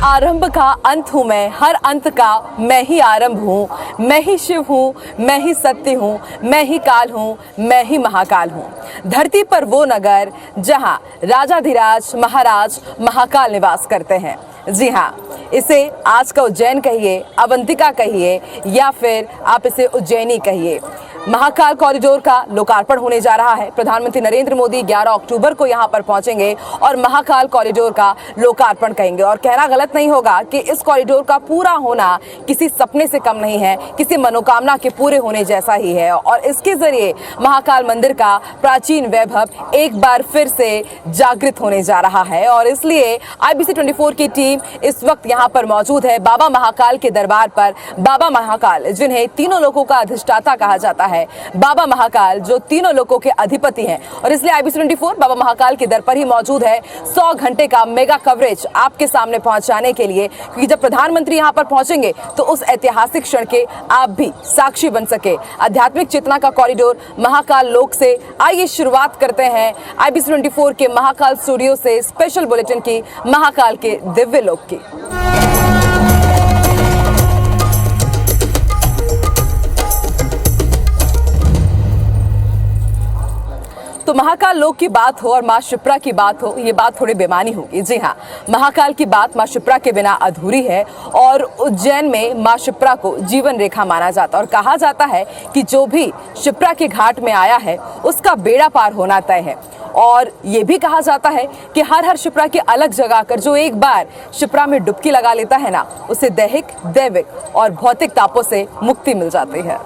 आरंभ का अंत हूँ मैं, हर अंत का मैं ही आरंभ हूँ। मैं ही शिव हूँ, मैं ही सत्य हूँ, मैं ही काल हूँ, मैं ही महाकाल हूँ। धरती पर वो नगर जहाँ राजाधिराज महाराज महाकाल निवास करते हैं। जी हाँ, इसे आज का उज्जैन कहिए, अवंतिका कहिए या फिर आप इसे उज्जैनी कहिए। महाकाल कॉरिडोर का लोकार्पण होने जा रहा है। प्रधानमंत्री नरेंद्र मोदी 11 अक्टूबर को यहां पर पहुंचेंगे और महाकाल कॉरिडोर का लोकार्पण करेंगे। और कहना गलत नहीं होगा कि इस कॉरिडोर का पूरा होना किसी सपने से कम नहीं है, किसी मनोकामना के पूरे होने जैसा ही है। और इसके जरिए महाकाल मंदिर का प्राचीन वैभव एक बार फिर से जागृत होने जा रहा है। और इसलिए IBC 24 की टीम इस वक्त यहाँ पर मौजूद है बाबा महाकाल के दरबार पर। बाबा महाकाल, जिन्हें तीनों लोकों का अधिष्ठाता कहा जाता है, बाबा महाकाल जो तीनों लोकों के अधिपति हैं। और इसलिए IBC 24 बाबा महाकाल के दर पर ही मौजूद है 100 घंटे का मेगा कवरेज आपके सामने पहुंचाने के लिए, क्योंकि जब प्रधानमंत्री यहां पर पहुंचेंगे तो उस ऐतिहासिक क्षण के आप भी साक्षी बन सके। आध्यात्मिक चेतना का कॉरिडोर महाकाल लोक से आइए शुरुआत करते हैं IBC 24 के महाकाल स्टूडियो से स्पेशल बुलेटिन की, महाकाल के दिव्य लोक की। तो महाकाल लोक की बात हो और मां शिप्रा की बात हो, ये बात थोड़ी बेमानी होगी। जी हाँ, महाकाल की बात मां शिप्रा के बिना अधूरी है। और उज्जैन में मां शिप्रा को जीवन रेखा माना जाता है और कहा जाता है कि जो भी शिप्रा के घाट में आया है उसका बेड़ा पार होना तय है। और ये भी कहा जाता है कि हर शिप्रा की अलग जगह कर जो एक बार शिप्रा में डुबकी लगा लेता है ना, उसे दैहिक, दैविक और भौतिक तापों से मुक्ति मिल जाती है।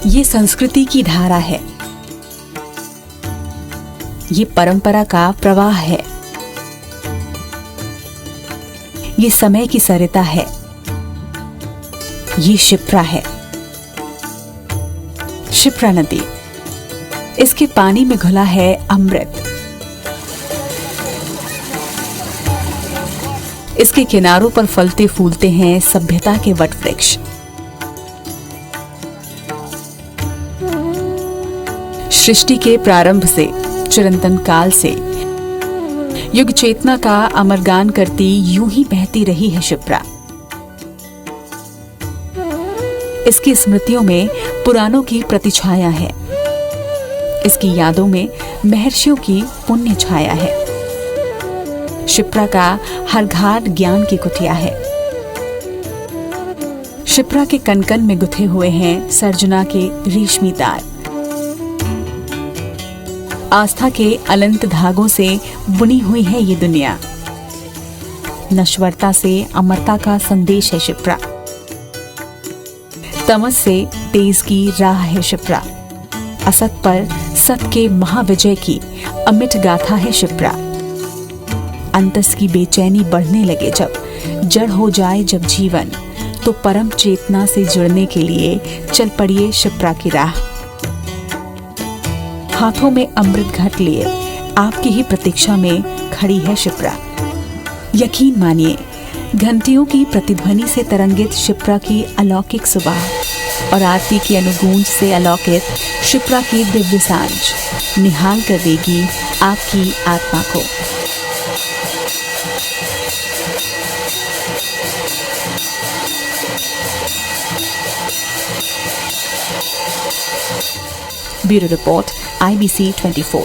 ये संस्कृति की धारा है, ये परंपरा का प्रवाह है, ये समय की सरिता है, ये शिप्रा है। शिप्रा नदी, इसके पानी में घुला है अमृत। इसके किनारों पर फलते फूलते हैं सभ्यता के वट वृक्ष। सृष्टि के प्रारंभ से चिरंतन काल से युग चेतना का अमरगान करती यूं ही बहती रही है शिप्रा। इसकी स्मृतियों में पुराणों की प्रतिछाया है, इसकी यादों में महर्षियों की पुण्य छाया है। शिप्रा का हर घाट ज्ञान की कुटिया है। शिप्रा के कनकन में गुथे हुए हैं सर्जना के रेशमी तार। आस्था के अनंत धागों से बुनी हुई है ये दुनिया। नश्वरता से अमरता का संदेश है शिप्रा। तमस से तेज की राह है शिप्रा। असत पर सत के महाविजय की अमिट गाथा है शिप्रा। अंतस की बेचैनी बढ़ने लगे जब, जड़ हो जाए जब जीवन, तो परम चेतना से जुड़ने के लिए चल पड़िए शिप्रा की राह। हाथों में अमृत घट लिए आपकी ही प्रतीक्षा में खड़ी है शिप्रा। यकीन मानिए, घंटियों की प्रतिध्वनि से तरंगित शिप्रा की अलौकिक सुबह और आरती की अनुगूंज से अलौकित शिप्रा की दिव्य सांझ निहाल कर देगी आपकी आत्मा को। Bureau report IBC 24।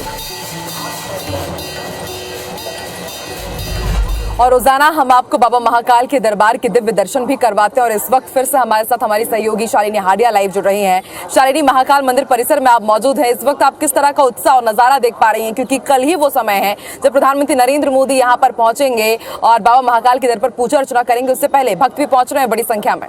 और रोजाना हम आपको बाबा महाकाल के दरबार के दिव्य दर्शन भी करवाते हैं। और इस वक्त फिर से हमारे साथ हमारी सहयोगी शालिनी हाडिया लाइव जुड़ रही हैं। शालिनी, महाकाल मंदिर परिसर में आप मौजूद हैं, इस वक्त आप किस तरह का उत्साह और नजारा देख पा रही हैं? क्योंकि कल ही वो समय है जब प्रधानमंत्री नरेंद्र मोदी यहाँ पर पहुंचेंगे और बाबा महाकाल के दर पर पूजा अर्चना करेंगे। उससे पहले भक्त भी पहुंच रहे हैं बड़ी संख्या में।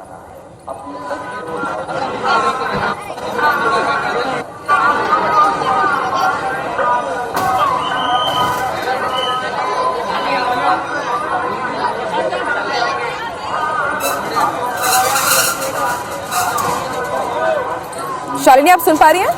शालिनी, आप सुन पा रही हैं?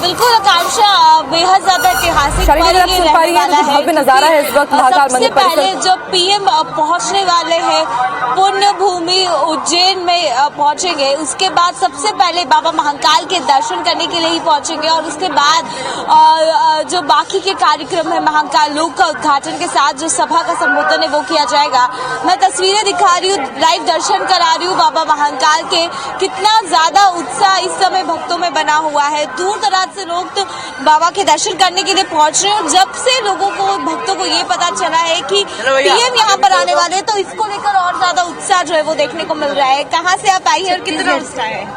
बिल्कुल आकांक्षा बेहद ज्यादा ऐतिहासिक शालिनी, अगर आप सुन पा रही हैं तो भव्य नजारा है इस वक्त महाकाल मंदिर सबसे पहले परिसर। जो पीएम पहुंचने वाले हैं पुण्य भूमि उज्जैन में पहुंचेंगे, उसके बाद सबसे पहले बाबा महाकाल के दर्शन करने के लिए ही पहुंचेंगे और उसके बाद जो बाकी के कार्यक्रम है महाकाल लोक का उद्घाटन के साथ जो सभा का संबोधन है वो किया जाएगा। मैं तस्वीरें दिखा रही हूँ, लाइव दर्शन करा रही हूँ बाबा महाकाल के। कितना ज्यादा उत्साह इस समय भक्तों में बना हुआ है, दूर दराज से लोग तो बाबा के दर्शन करने के लिए पहुंच रहे हैं। और जब से लोगों को भक्तों को ये पता चला है कि पीएम यहाँ पर आने वाले हैं तो इसको लेकर और ज्यादा उत्साह जो है वो देखने को मिल रहा है। कहाँ से आप आई है और कितना उत्साह है?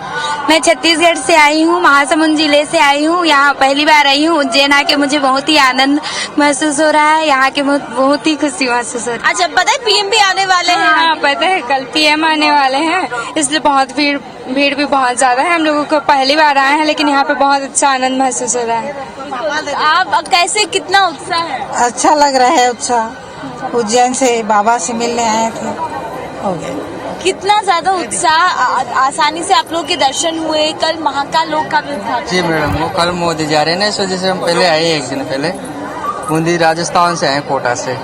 मैं छत्तीसगढ़ से आई हूँ, महासमुंद जिले से आई हूँ। यहाँ पहली बार आई हूँ। उज्जैन आके मुझे बहुत ही आनंद महसूस हो रहा है, यहाँ के बहुत ही खुशी महसूस हो रही है। अच्छा, पता है पीएम भी आने वाले हैं? हाँ पता है, कल पीएम आने वाले हैं, इसलिए बहुत भीड़ भी बहुत ज्यादा है। हम लोगों को पहली बार आए हैं लेकिन यहाँ पे बहुत अच्छा आनंद महसूस हो रहा है। आप कैसे, कितना उत्साह है? अच्छा लग रहा है उत्साह। उज्जैन से बाबा से मिलने आए थे, हो गया। कितना ज्यादा उत्साह, आसानी से आप लोग के दर्शन हुए। कल महाकाल लोक का भी उद्घाटन। जी मैडम, वो कल मोदी जा रहे हैं ना, इस वजह से हम पहले आए, एक दिन पहले बूंदी राजस्थान से आए, कोटा से।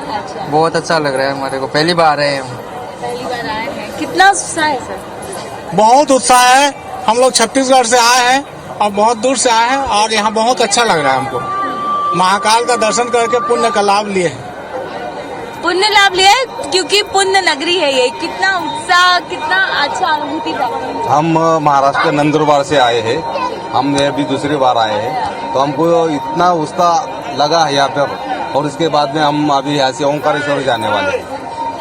बहुत अच्छा लग रहा है हमारे को, पहली बार आए हम। पहली बार आए हैं, कितना उत्साह है सर? बहुत उत्साह है। हम लोग छत्तीसगढ़ से आए हैं और बहुत दूर से आए हैं और यहाँ बहुत अच्छा लग रहा है हमको। महाकाल का दर्शन करके पुण्य का लाभ लिए हैं। पुण्य लाभ लिया है क्योंकि पुण्य नगरी है ये। कितना उत्साह, कितना अच्छा अनुभूति था। हम महाराष्ट्र नंदुरबार से आए हैं, हम भी दूसरी बार आए हैं, तो हमको इतना उत्साह लगा है यहाँ पर। और इसके बाद में हम अभी यहाँ से ओंकारेश्वर जाने वाले,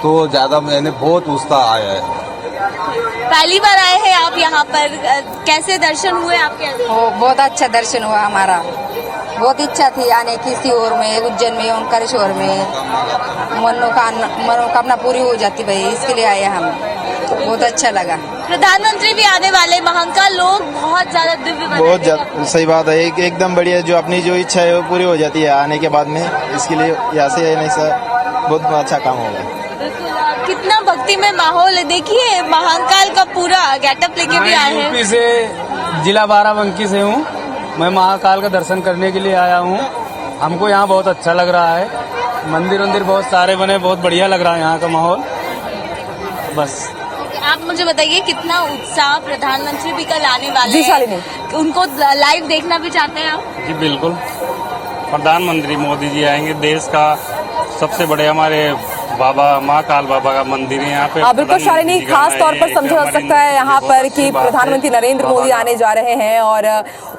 तो ज्यादा मैंने बहुत उत्साह आया है। पहली बार आए हैं आप यहाँ पर, कैसे दर्शन हुए आपके? बहुत अच्छा दर्शन हुआ हमारा। बहुत इच्छा थी आने की, सीहोर में, उज्जैन में, ओंकारेश्वर में। मनोकामना पूरी हो जाती भाई, इसके लिए आए हम। बहुत अच्छा लगा। प्रधानमंत्री भी आने वाले, महाकाल लोग बहुत ज्यादा दिव्य बना बहुत ज्यादा सही बात है। एकदम बढ़िया, जो अपनी जो इच्छा है वो पूरी हो जाती है आने के बाद में। इसके लिए यहाँ से नहीं सर, बहुत अच्छा काम होगा। कितना भक्ति में माहौल है। देखिए महाकाल का पूरा गेटअप लेके भी आए हैं। यूपी से जिला बाराबंकी से हूँ, मैं महाकाल का दर्शन करने के लिए आया हूँ। हमको यहाँ बहुत अच्छा लग रहा है। मंदिर बहुत सारे बने, बहुत बढ़िया लग रहा है यहाँ का माहौल। बस आप मुझे बताइए कितना उत्साह, प्रधानमंत्री भी कल आने वाले जी हैं, शालिनी, उनको लाइव देखना भी चाहते हैं आप? जी बिल्कुल, प्रधानमंत्री मोदी जी आएंगे। देश का सबसे बड़े हमारे बाबा महाकाल बाबा का मंदिर है यहाँ पे। बिल्कुल शालिनी, खास तौर पर समझा जा सकता है यहाँ पर कि प्रधानमंत्री नरेंद्र मोदी आने जा रहे हैं और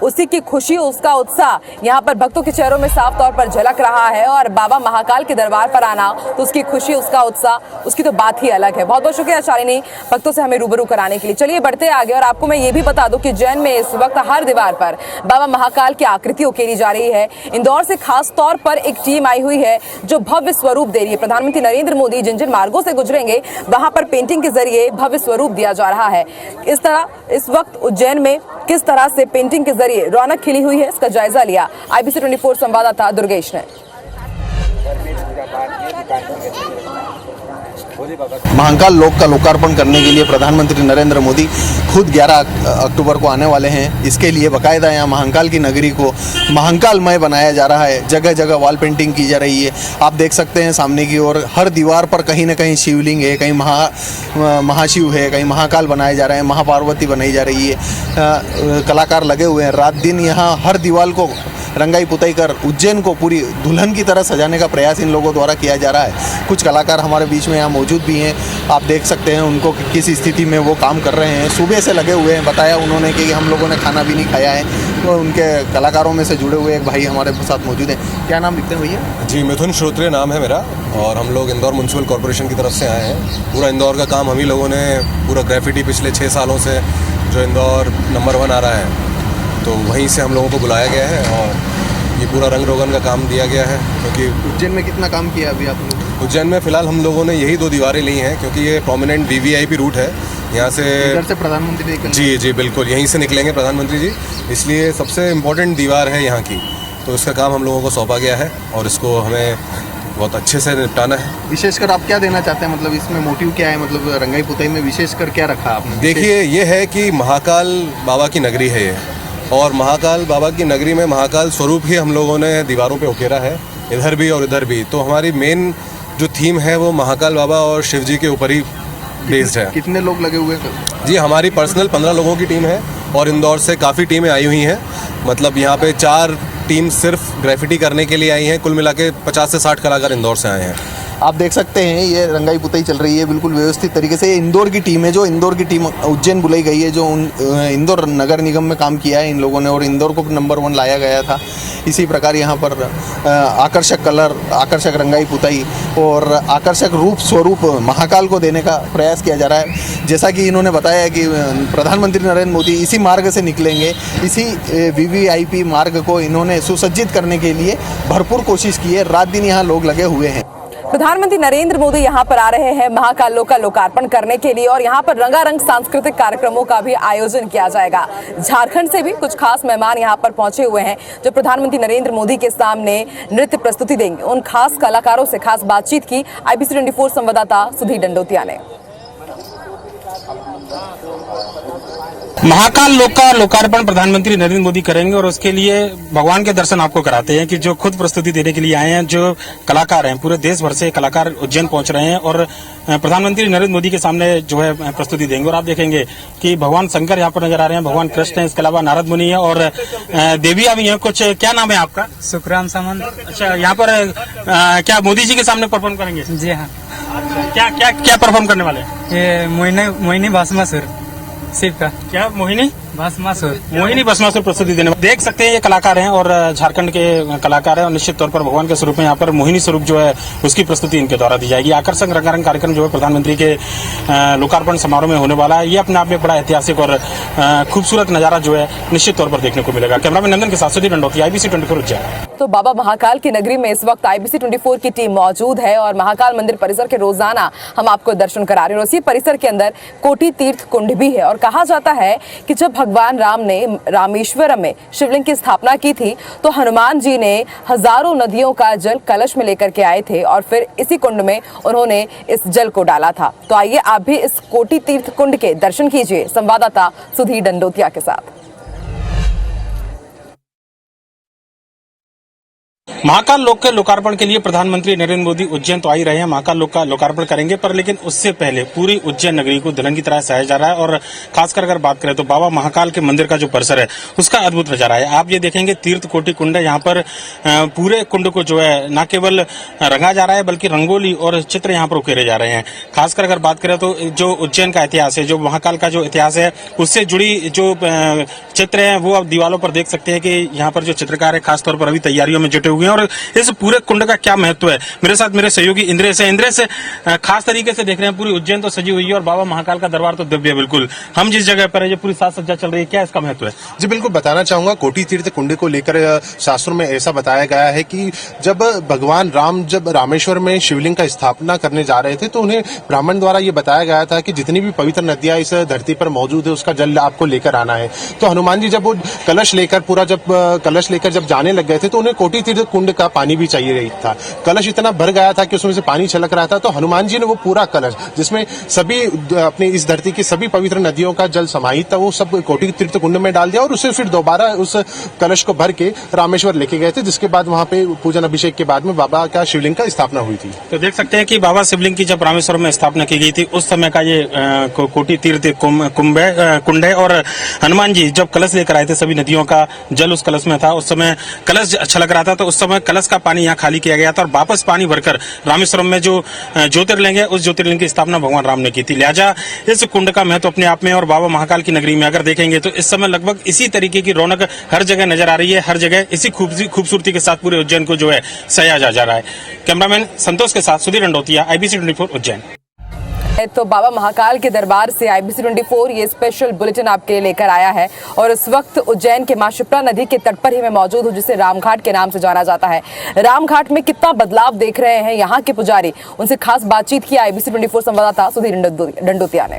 उसी की खुशी, उसका उत्साह यहाँ पर भक्तों के चेहरों में साफ तौर पर झलक रहा है। और बाबा महाकाल के दरबार पर आना तो उसकी खुशी, उसका उत्साह, उसकी तो बात ही अलग है। बहुत बहुत शुक्रिया शालिनी, भक्तों से हमें रूबरू कराने के लिए। चलिए बढ़ते आगे और आपको मैं ये भी बता दूं कि उज्जैन में इस वक्त हर दीवार पर बाबा महाकाल की आकृति उकेरी जा रही है। इंदौर से खास तौर पर एक टीम आई हुई है जो भव्य स्वरूप दे रही है। प्रधानमंत्री नरेंद्र मोदी जिन जिन मार्गों से गुजरेंगे वहां पर पेंटिंग के जरिए भव्य स्वरूप दिया जा रहा है। इस तरह इस वक्त उज्जैन में किस तरह से पेंटिंग के जरिए रौनक खिली हुई है, इसका जायजा लिया IBC 24 संवाददाता दुर्गेश ने। महाकाल लोक का लोकार्पण करने के लिए प्रधानमंत्री नरेंद्र मोदी खुद 11 अक्टूबर को आने वाले हैं। इसके लिए बाकायदा यहाँ महाकाल की नगरी को महाकालमय बनाया जा रहा है। जगह जगह वॉल पेंटिंग की जा रही है। आप देख सकते हैं सामने की ओर हर दीवार पर कहीं ना कहीं शिवलिंग है, कहीं महाशिव है, कहीं महाकाल बनाए जा रहे हैं, महापार्वती बनाई जा रही है। कलाकार लगे हुए हैं। रात दिन यहाँ हर दीवार को रंगाई पुताई कर उज्जैन को पूरी दुल्हन की तरह सजाने का प्रयास इन लोगों द्वारा किया जा रहा है। कुछ कलाकार हमारे बीच में यहाँ मौजूद भी हैं। आप देख सकते हैं उनको किस स्थिति में वो काम कर रहे हैं। सुबह से लगे हुए हैं। बताया उन्होंने कि हम लोगों ने खाना भी नहीं खाया है। तो उनके कलाकारों में से जुड़े हुए एक भाई हमारे साथ मौजूद हैं। क्या नाम लिखते हैं भैया? जी मिथुन श्रोत्रिय नाम है मेरा, और हम लोग इंदौर म्युनिसिपल कॉर्पोरेशन की तरफ से आए हैं। पूरा इंदौर का काम हम ही लोगों ने, पूरा ग्रेफिटी पिछले 6 सालों से जो इंदौर नंबर 1 आ रहा है, तो वहीं से हम लोगों को बुलाया गया है और ये पूरा रंग रोगन का काम दिया गया है। क्योंकि उज्जैन में कितना काम किया अभी आपने? उज्जैन में फिलहाल हम लोगों ने यही 2 दीवारें ली हैं, क्योंकि ये प्रोमिनेंट VVIP रूट है। यहाँ से इधर से प्रधानमंत्री जी बिल्कुल यहीं से निकलेंगे प्रधानमंत्री जी, इसलिए सबसे इम्पोर्टेंट दीवार है यहाँ की। तो इसका काम हम लोगों को सौंपा गया है और इसको हमें बहुत अच्छे से निपटाना है। विशेषकर आप क्या देना चाहते हैं, मतलब इसमें मोटिव क्या है, मतलब रंगाई पुताई में विशेषकर क्या रखा आपने? देखिए, ये है कि महाकाल बाबा की नगरी है ये, और महाकाल बाबा की नगरी में महाकाल स्वरूप ही हम लोगों ने दीवारों पे उकेरा है, इधर भी और इधर भी। तो हमारी मेन जो थीम है वो महाकाल बाबा और शिव जी के ऊपर ही बेस्ड है। कितने लोग लगे हुए हैं? जी हमारी पर्सनल 15 लोगों की टीम है और इंदौर से काफ़ी टीमें आई हुई हैं। मतलब यहाँ पे 4 टीम सिर्फ ग्रेफिटी करने के लिए आई हैं। कुल मिला के 50 से 60 कलाकार इंदौर से आए हैं। आप देख सकते हैं ये रंगाई पुताई चल रही है बिल्कुल व्यवस्थित तरीके से। ये इंदौर की टीम है, जो इंदौर की टीम उज्जैन बुलाई गई है, जो इंदौर नगर निगम में काम किया है इन लोगों ने और इंदौर को नंबर 1 लाया गया था। इसी प्रकार यहाँ पर आकर्षक कलर, आकर्षक रंगाई पुताई और आकर्षक रूप स्वरूप महाकाल को देने का प्रयास किया जा रहा है। जैसा कि इन्होंने बताया कि प्रधानमंत्री नरेंद्र मोदी इसी मार्ग से निकलेंगे, इसी VVIP मार्ग को इन्होंने सुसज्जित करने के लिए भरपूर कोशिश की है। रात दिन यहाँ लोग लगे हुए हैं। प्रधानमंत्री नरेंद्र मोदी यहाँ पर आ रहे हैं महाकाल का लोकार्पण करने के लिए और यहाँ पर रंगारंग सांस्कृतिक कार्यक्रमों का भी आयोजन किया जाएगा। झारखंड से भी कुछ खास मेहमान यहाँ पर पहुंचे हुए हैं जो प्रधानमंत्री नरेंद्र मोदी के सामने नृत्य प्रस्तुति देंगे। उन खास कलाकारों से खास बातचीत की IBC 24 संवाददाता सुधीर दंडोतिया ने। महाकाल लोक का लोकार्पण प्रधानमंत्री नरेंद्र मोदी करेंगे और उसके लिए भगवान के दर्शन आपको कराते हैं कि जो खुद प्रस्तुति देने के लिए आए हैं, जो कलाकार हैं, पूरे देश भर से कलाकार उज्जैन पहुंच रहे हैं और प्रधानमंत्री नरेंद्र मोदी के सामने जो है प्रस्तुति देंगे। और आप देखेंगे कि भगवान शंकर यहाँ पर नजर आ रहे हैं, भगवान कृष्ण है, इसके अलावा नारद मुनि है और देवियां भी हैं कुछ। क्या नाम है आपका? सुखराम सामंत। अच्छा, यहाँ पर क्या मोदी जी के सामने परफॉर्म करेंगे? जी हाँ। क्या क्या क्या परफॉर्म करने वाले हैं? ये मोहिनी भस्मासुर शिव का। क्या मोहिनी भस्मासुर प्रस्तुति देने। देख सकते हैं ये कलाकार हैं और झारखंड के कलाकार हैं और निश्चित तौर पर भगवान के स्वरूप में यहाँ पर मोहिनी स्वरूप जो है उसकी प्रस्तुति इनके द्वारा दी जाएगी। आकर्षक रंगारंग कार्यक्रम जो है प्रधानमंत्री के लोकार्पण समारोह में होने वाला है। ये अपने आप में बड़ा ऐतिहासिक और खूबसूरत नजारा जो है निश्चित तौर पर देखने को मिलेगा। कैमरामैन नंदन के साथ सुधीर दंडोतिया, IBC 24 उज्जैन। तो बाबा महाकाल की नगरी में इस वक्त IBC 24 की टीम मौजूद है और महाकाल मंदिर परिसर के रोजाना हम आपको दर्शन करा रहे हैं। और इसी परिसर के अंदर कोटि तीर्थ कुंड भी है और कहा जाता है कि जब भगवान राम ने रामेश्वरम में शिवलिंग की स्थापना की थी तो हनुमान जी ने हजारों नदियों का जल कलश में लेकर के आए थे और फिर इसी कुंड में उन्होंने इस जल को डाला था। तो आइए आप भी इस कोटि तीर्थ कुंड के दर्शन कीजिए संवाददाता सुधीर दंडोतिया के साथ। महाकाल लोक के लोकार्पण के लिए प्रधानमंत्री नरेंद्र मोदी उज्जैन तो आ ही रहे हैं, महाकाल लोक का लोकार्पण करेंगे, पर लेकिन उससे पहले पूरी उज्जैन नगरी को दुल्हन की तरह सजाया जा रहा है। और खासकर अगर बात करें तो बाबा महाकाल के मंदिर का जो परिसर है उसका अद्भुत नजारा है। आप ये देखेंगे तीर्थ कोटि कुंड है, यहाँ पर पूरे कुंड को जो है न केवल रंगा जा रहा है बल्कि रंगोली और चित्र यहाँ पर उकेरे जा रहे हैं। खासकर अगर बात करें तो जो उज्जैन का इतिहास है, जो महाकाल का जो इतिहास है उससे जुड़ी जो चित्र है वो आप दीवारों पर देख सकते हैं कि यहाँ पर जो चित्रकार है खासतौर पर अभी तैयारियों में जुटे हुए हैं। और इस पूरे कुंड का क्या महत्व है, मेरे साथ मेरे सहयोगी इंद्रेश खास तरीके से देख रहे हैं। पूरी उज्जैन तो सजी हुई है और बाबा महाकाल का दरबार तो दिव्य बिल्कुल। हम जिस जगह पर है, ये पूरी साज सज्जा चल रही है, क्या इसका महत्व है? जी बिल्कुल बताना चाहूंगा। कोटि तीर्थ कुंड को लेकर शास्त्रों में ऐसा बताया गया है कि जब भगवान राम जब रामेश्वर में शिवलिंग का स्थापना करने जा रहे थे तो उन्हें ब्राह्मण द्वारा ये बताया गया था कि जितनी भी पवित्र नदियां इस धरती पर मौजूद है उसका जल आपको लेकर आना है। तो हनुमान जी जब वो कलश लेकर जब जाने लग गए थे तो उन्हें कोटि तीर्थ कुंड का पानी भी चाहिए था। कलश इतना भर गया था कि उसमें से पानी छलक रहा था। तो हनुमान जी ने वो पूरा कलश जिसमें सभी अपनी इस धरती की सभी पवित्र नदियों का जल समाहित था वो सब कोटि तीर्थ कुंड में डाल दिया और उसे फिर दोबारा उस कलश को भर के रामेश्वर लेके गए थे, जिसके बाद वहां पे पूजन अभिषेक के बाद में बाबा का शिवलिंग का स्थापना हुई थी। तो देख सकते हैं कि बाबा शिवलिंग की जब रामेश्वर में स्थापना की गई थी उस समय का ये कोटि तीर्थ कुंड है। और हनुमान जी जब कलश लेकर आए थे, सभी नदियों का जल उस कलश में था, उस समय कलश छलक रहा था, तो उस समय कलश का पानी यहाँ खाली किया गया था और वापस पानी भरकर रामेश्वरम में जो ज्योतिर्लिंग है उस ज्योतिर्लिंग की स्थापना भगवान राम ने की थी। लिहाजा इस कुंड का महत्व अपने आप में। और बाबा महाकाल की नगरी में अगर देखेंगे तो इस समय लगभग इसी तरीके की रौनक हर जगह नजर आ रही है। हर जगह इसी खूबसूरती के साथ पूरे उज्जैन को जो है सजाया जा रहा है। कैमरामैन संतोष के साथ सुधीर दंडोतिया, IBC 24 उज्जैन। तो बाबा महाकाल के दरबार से IBC 24 ये स्पेशल बुलेटिन आपके लिए लेकर आया है और इस वक्त उज्जैन के मां शिप्रा नदी के तट पर ही मैं मौजूद हूं, जिसे रामघाट के नाम से जाना जाता है। रामघाट में कितना बदलाव देख रहे हैं यहाँ के पुजारी, उनसे खास बातचीत की IBC 24 संवाददाता सुधीर दंडोतिया ने।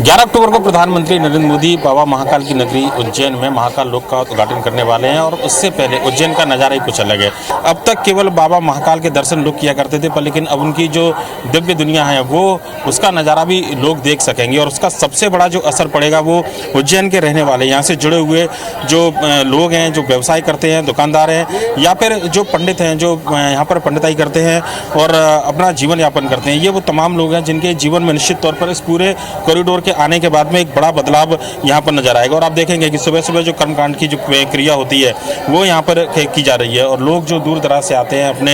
11 अक्टूबर को प्रधानमंत्री नरेंद्र मोदी बाबा महाकाल की नगरी उज्जैन में महाकाल लोक का उद्घाटन करने वाले हैं और उससे पहले उज्जैन का नज़ारा ही कुछ अलग है। अब तक केवल बाबा महाकाल के दर्शन लोग किया करते थे, पर लेकिन अब उनकी जो दिव्य दुनिया है वो उसका नज़ारा भी लोग देख सकेंगे और उसका सबसे बड़ा जो असर पड़ेगा वो उज्जैन के रहने वाले, यहाँ से जुड़े हुए जो लोग हैं, जो व्यवसाय करते हैं, दुकानदार हैं या फिर जो पंडित हैं, जो यहाँ पर पंडिताई करते हैं और अपना जीवन यापन करते हैं, ये वो तमाम लोग हैं जिनके जीवन में निश्चित तौर पर इस पूरे कॉरिडोर के आने के बाद में एक बड़ा बदलाव यहाँ पर नजर आएगा। और आप देखेंगे कि सुबह सुबह जो कर्मकांड की जो क्रिया होती है वो यहाँ पर की जा रही है और लोग जो दूर दराज से आते हैं अपने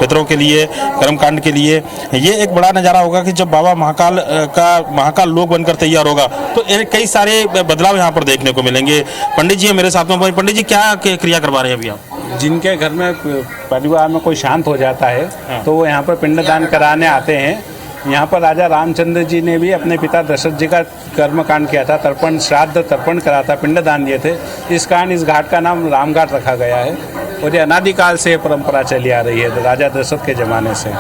पितरों के लिए, कर्मकांड के लिए, ये एक बड़ा नज़ारा होगा कि जब बाबा महाकाल लोक बनकर तैयार होगा तो कई सारे बदलाव यहाँ पर देखने को मिलेंगे। पंडित जी हैं मेरे साथ में। पंडित जी क्या क्रिया करवा रहे हैं अभी आप? जिनके घर में परिवार में कोई शांत हो जाता है तो वो यहाँ पर पिंडदान कराने आते हैं। यहाँ पर राजा रामचंद्र जी ने भी अपने पिता दशरथ जी का कर्मकांड किया था, तर्पण श्राद्ध तर्पण करा था, पिंडदान दिए थे। इस कारण इस घाट का नाम रामघाट रखा गया है और ये अनादिकाल से परंपरा चली आ रही है राजा दशरथ के जमाने से।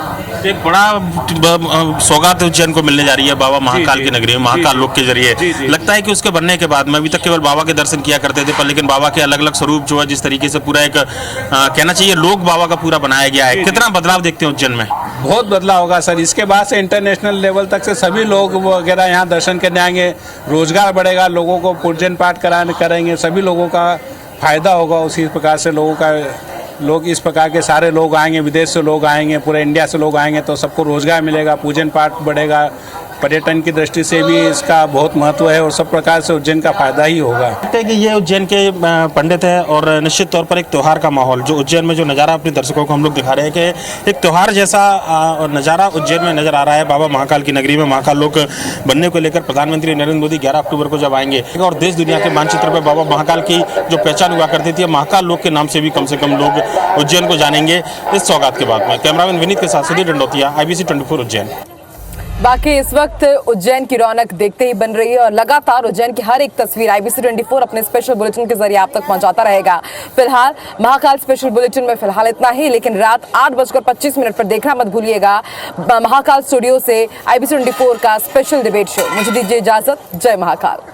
एक बड़ा सौगात उज्जैन को मिलने जा रही है बाबा महाकाल की नगरी में महाकाल लोक के जरिए। लगता है कि उसके बनने के बाद में अभी तक केवल बाबा के दर्शन किया करते थे, पर लेकिन बाबा के अलग अलग स्वरूप जो है जिस तरीके से पूरा एक कहना चाहिए लोक बाबा का पूरा बनाया गया है, कितना बदलाव देखते हैं उज्जैन में? बहुत बदलाव होगा सर। इसके बाद से इंटरनेशनल लेवल तक से सभी लोग वगैरह यहाँ दर्शन करने आएंगे, रोजगार बढ़ेगा, लोगों को पूजन पाठ करेंगे, सभी लोगों का फायदा होगा। उसी प्रकार से लोग इस प्रकार के सारे लोग आएंगे, विदेश से लोग आएंगे, पूरे इंडिया से लोग आएंगे तो सबको रोजगार मिलेगा, पूजन पाठ बढ़ेगा, पर्यटन की दृष्टि से भी इसका बहुत महत्व है और सब प्रकार से उज्जैन का फायदा ही होगा। लगता है कि ये उज्जैन के पंडित हैं और निश्चित तौर पर एक त्यौहार का माहौल जो उज्जैन में जो नज़ारा अपने दर्शकों को हम लोग दिखा रहे हैं कि एक त्यौहार जैसा नज़ारा उज्जैन में नजर आ रहा है। बाबा महाकाल की नगरी में महाकाल लोक बनने को लेकर प्रधानमंत्री नरेंद्र मोदी 11 अक्टूबर को जब आएंगे और देश दुनिया के मानचित्र पर बाबा महाकाल की जो पहचान हुआ करती थी महाकाल लोक के नाम से भी कम लोग उज्जैन को जानेंगे इस सौगात के बाद में। कैमरामैन विनीत के साथ सुधीर दंडोतिया, IBC 24 उज्जैन। बाकी इस वक्त उज्जैन की रौनक देखते ही बन रही है और लगातार उज्जैन की हर एक तस्वीर IBC 24 अपने स्पेशल बुलेटिन के जरिए आप तक पहुंचाता रहेगा। फिलहाल महाकाल स्पेशल बुलेटिन में फिलहाल इतना ही, लेकिन रात 8:25 पर देखना मत भूलिएगा महाकाल स्टूडियो से IBC 24 का स्पेशल डिबेट शो। मुझे दीजिए इजाजत। जय महाकाल।